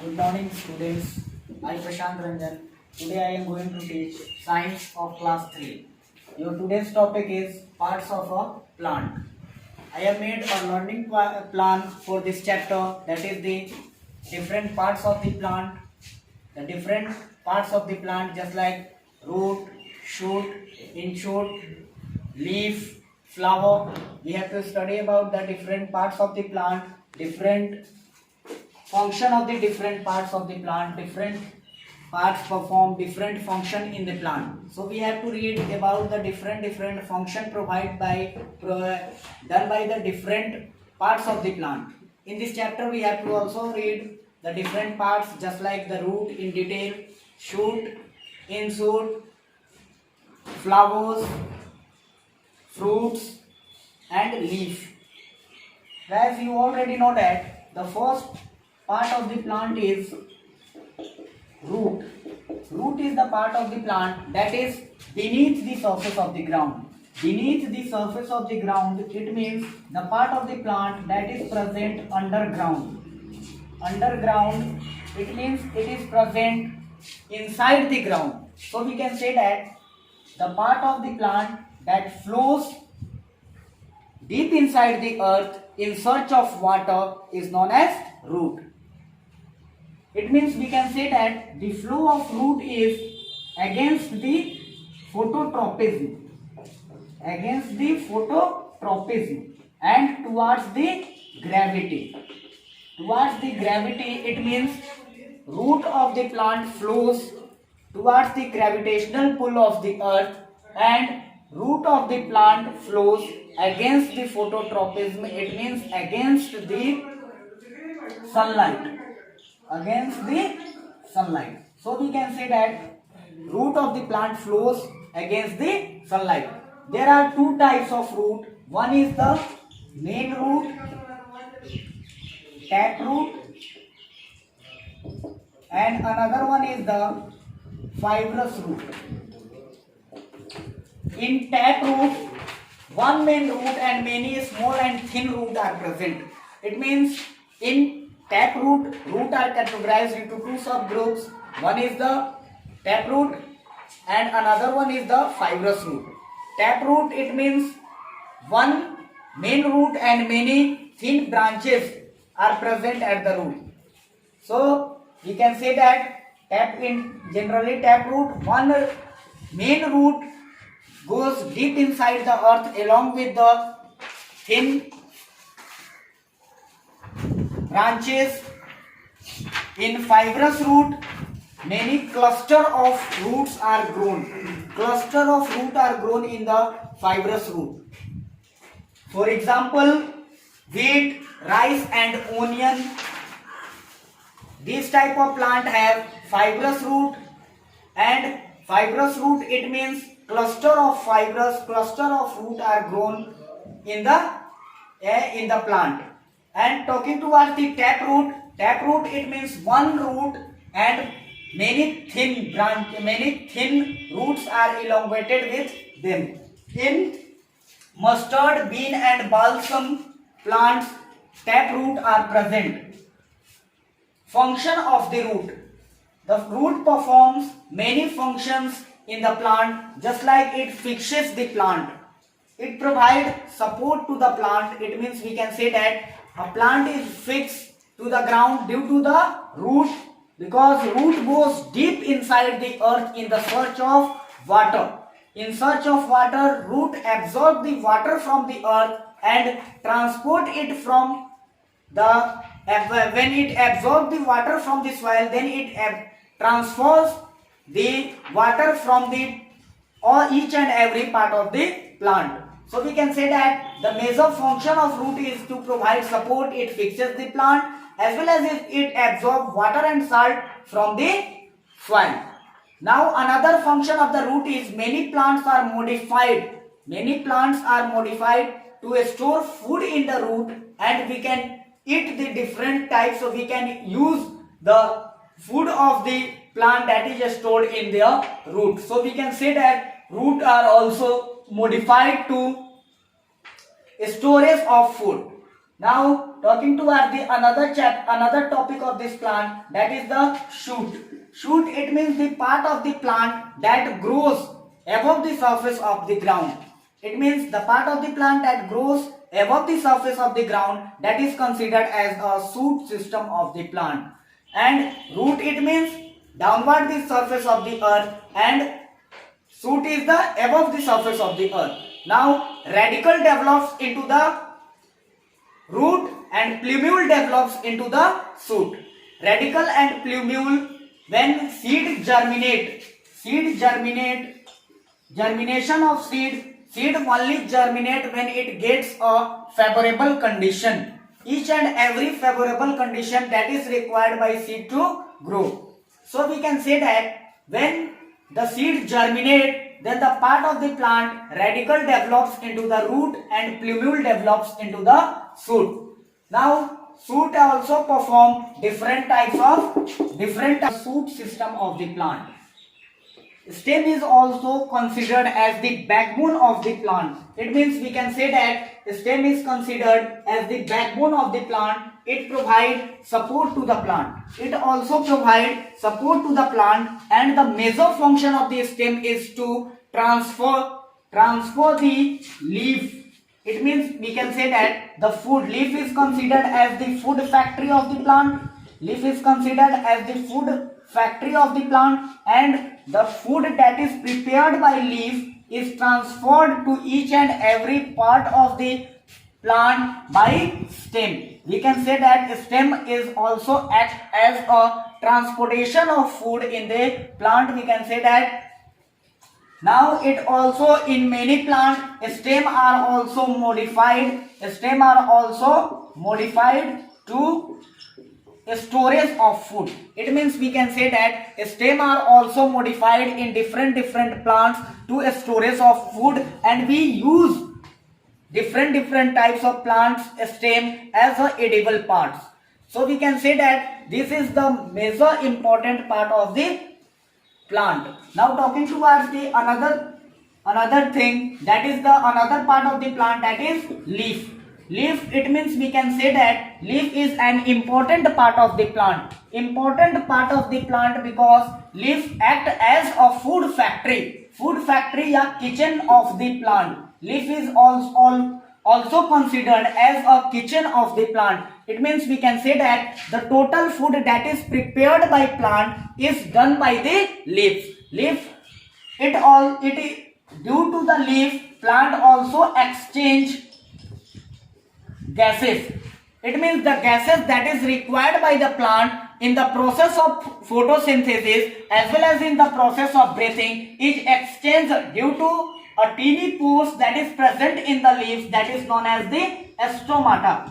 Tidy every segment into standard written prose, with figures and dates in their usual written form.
Good morning, students. I Prashant Ranjan. Today I am going to teach Science of Class 3. Your today's topic is parts of a plant. I have made a learning plan for this chapter, that is the different parts of the plant. The different parts of the plant, just like root, shoot, inshoot, leaf, flower. We have to study about the different parts of the plant, different function of the different parts of the plant. Different parts perform different function in the plant, so we have to read about the different function done by the different parts of the plant. In this chapter we have to also read the different parts, just like the root in detail, shoot, inshoot, flowers, fruits and leaf. As you already know that the first part of the plant is root. Root is the part of the plant that is beneath the surface of the ground. Beneath the surface of the ground, it means the part of the plant that is present underground. Underground, it means it is present inside the ground. So we can say that the part of the plant that flows deep inside the earth in search of water is known as root. It means we can say that the flow of root is against the phototropism. Against the phototropism and towards the gravity. Towards the gravity, it means root of the plant flows towards the gravitational pull of the earth, and root of the plant flows against the phototropism. It means against the sunlight. Against the sunlight. So we can say that root of the plant flows against the sunlight. There are two types of root. One is the main root, tap root, and another one is the fibrous root. In tap root, one main root and many small and thin root are present. It means in tap root are categorized into two subgroups. One is the tap root and another one is the fibrous root. Tap root, it means one main root and many thin branches are present at the root. So we can say that generally tap root, one main root goes deep inside the earth along with the thin branches. In fibrous root, many cluster of roots are grown. Cluster of root are grown in the fibrous root. For example, wheat, rice and onion. This type of plant have fibrous root, and fibrous root, it means cluster of root are grown in the plant. And talking towards the tap root, it means one root and many thin roots are elongated with them. In mustard, bean and balsam plants, tap root are present. Function of the root. The root performs many functions in the plant, just like it fixes the plant. It provides support to the plant. It means we can say that a plant is fixed to the ground due to the root, because root goes deep inside the earth in the search of water. In search of water, root absorb the water from the earth and transport it from the, when it absorbs the water from the soil, then it transfers the water from the each and every part of the plant. So we can say that the major function of root is to provide support. It fixes the plant as well as it absorbs water and salt from the soil. Now another function of the root is many plants are modified. Many plants are modified to store food in the root, and we can eat the different types. So we can use the food of the plant that is stored in their root. So we can say that root are also modified to storage of food. Now talking toward the another topic of this plant, that is the shoot. Shoot, it means the part of the plant that grows above the surface of the ground. It means the part of the plant that grows above the surface of the ground, that is considered as a shoot system of the plant. And root, it means downward the surface of the earth, and shoot is the above the surface of the earth. Now radicle develops into the root and plumule develops into the shoot. Radicle and plumule, when seed germinate, germination of seed only germinate when it gets a favorable condition. Each and every favorable condition that is required by seed to grow. So we can say that when the seed germinate, then the part of the plant radicle develops into the root and plumule develops into the shoot. Now shoot also perform different types of shoot system of the plant. Stem is also considered as the backbone of the plant. It means we can say that stem is considered as the backbone of the plant. It provides support to the plant. It also provides support to the plant, and the major function of the stem is to transfer the leaf. It means we can say that the food leaf is considered as the food factory of the plant. Leaf is considered as the food factory of the plant, and the food that is prepared by leaf is transferred to each and every part of the plant by stem. We can say that stem is also act as a transportation of food in the plant. We can say that. Now it also in many plants stem are also modified. Stem are also modified to storage of food. It means we can say that stem are also modified in different plants to storage of food, and we use different types of plants stem as a edible parts. So we can say that this is the major important part of the plant. Now talking towards the another thing, that is the another part of the plant, that is leaf. Leaf, it means we can say that leaf is an important part of the plant. Important part of the plant because leaf act as a food factory. Food factory or kitchen of the plant. Leaf is also considered as a kitchen of the plant. It means we can say that the total food that is prepared by plant is done by the leaves. Leaf, due to the leaf, plant also exchange gases. It means the gases that is required by the plant in the process of photosynthesis as well as in the process of breathing is exchanged due to a teeny pores that is present in the leaves, that is known as the stomata.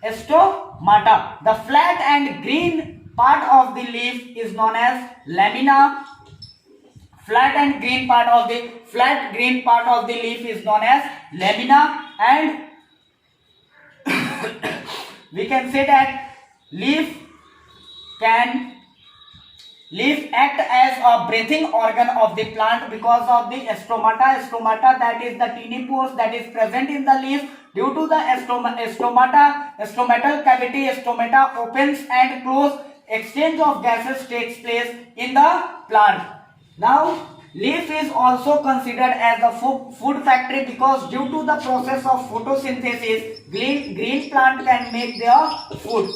Stomata. The flat and green part of the leaf is known as lamina. Flat green part of the leaf is known as lamina, and we can say that leaf act as a breathing organ of the plant because of the stomata. Stomata, that is the teeny pores that is present in the leaf. Due to the stomatal cavity, stomata opens and close, exchange of gases takes place in the plant. Now leaf is also considered as a food factory because due to the process of photosynthesis, green plant can make their food.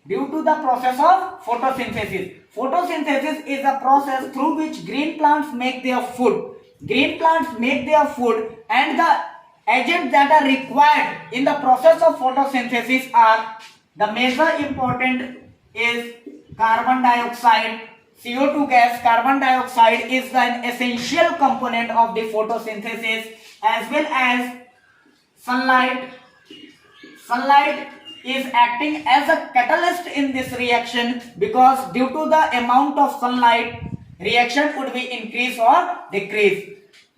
Due to the process of photosynthesis. Photosynthesis is a process through which green plants make their food. Green plants make their food, and the agents that are required in the process of photosynthesis are the major important is carbon dioxide, CO2 gas. Carbon dioxide is an essential component of the photosynthesis, as well as sunlight. Sunlight is acting as a catalyst in this reaction because due to the amount of sunlight, reaction would be increase or decrease.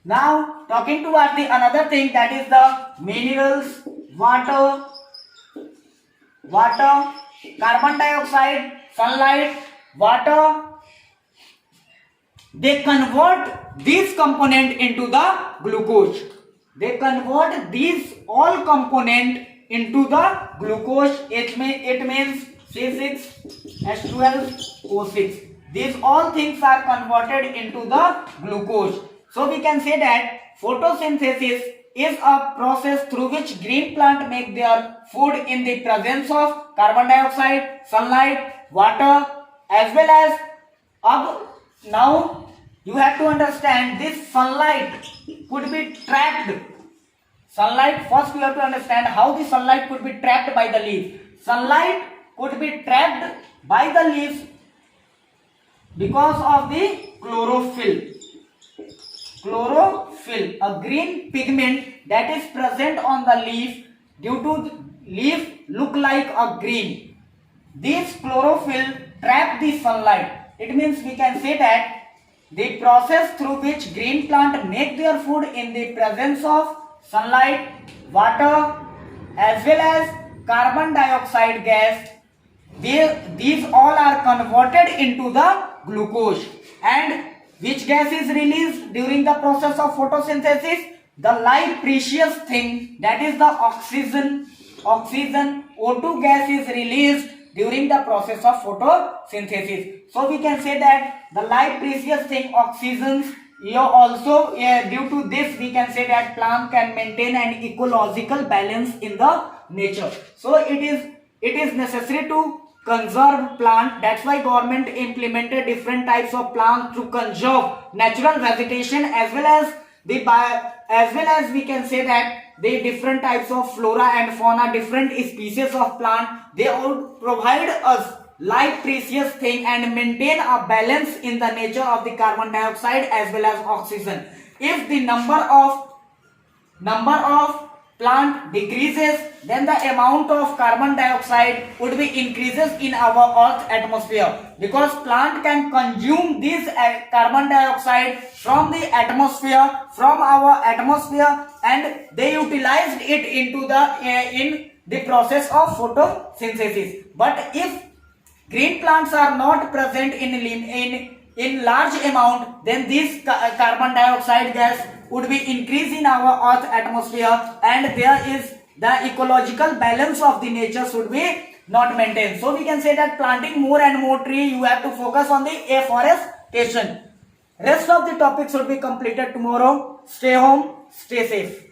Now talking towards the another thing, that is the minerals, water, carbon dioxide, sunlight, water. They convert these component into the glucose. They convert these all component into the glucose. It means C6H12O6. These all things are converted into the glucose. So we can say that photosynthesis is a process through which green plant make their food in the presence of carbon dioxide, sunlight, water, as well as now you have to understand this sunlight could be trapped. Sunlight, first you have to understand how the sunlight could be trapped by the leaves. Sunlight could be trapped by the leaves because of the chlorophyll. Chlorophyll, a green pigment that is present on the leaf due to the leaf look like a green. This chlorophyll trap the sunlight. It means we can say that the process through which green plant make their food in the presence of sunlight, water, as well as carbon dioxide gas, these all are converted into the glucose. And which gas is released during the process of photosynthesis? The light precious thing, that is the oxygen. O2 gas is released during the process of photosynthesis. So we can say that the light precious thing, oxygens, due to this we can say that plant can maintain an ecological balance in the nature. So it is necessary to conserve plant. That's why government implemented different types of plants to conserve natural vegetation, as well as we can say that the different types of flora and fauna, different species of plant, they all provide us light precious thing and maintain a balance in the nature of the carbon dioxide as well as oxygen. If the number of plant decreases, then the amount of carbon dioxide would be increases in our earth atmosphere, because plant can consume this carbon dioxide from the atmosphere, from our atmosphere, and they utilized it into in the process of photosynthesis. But if green plants are not present in large amount, then this carbon dioxide gas would be increased in our earth atmosphere, and there is the ecological balance of the nature should be not maintained. So we can say that planting more and more tree, you have to focus on the afforestation. Rest of the topic should be completed tomorrow. Stay home, stay safe.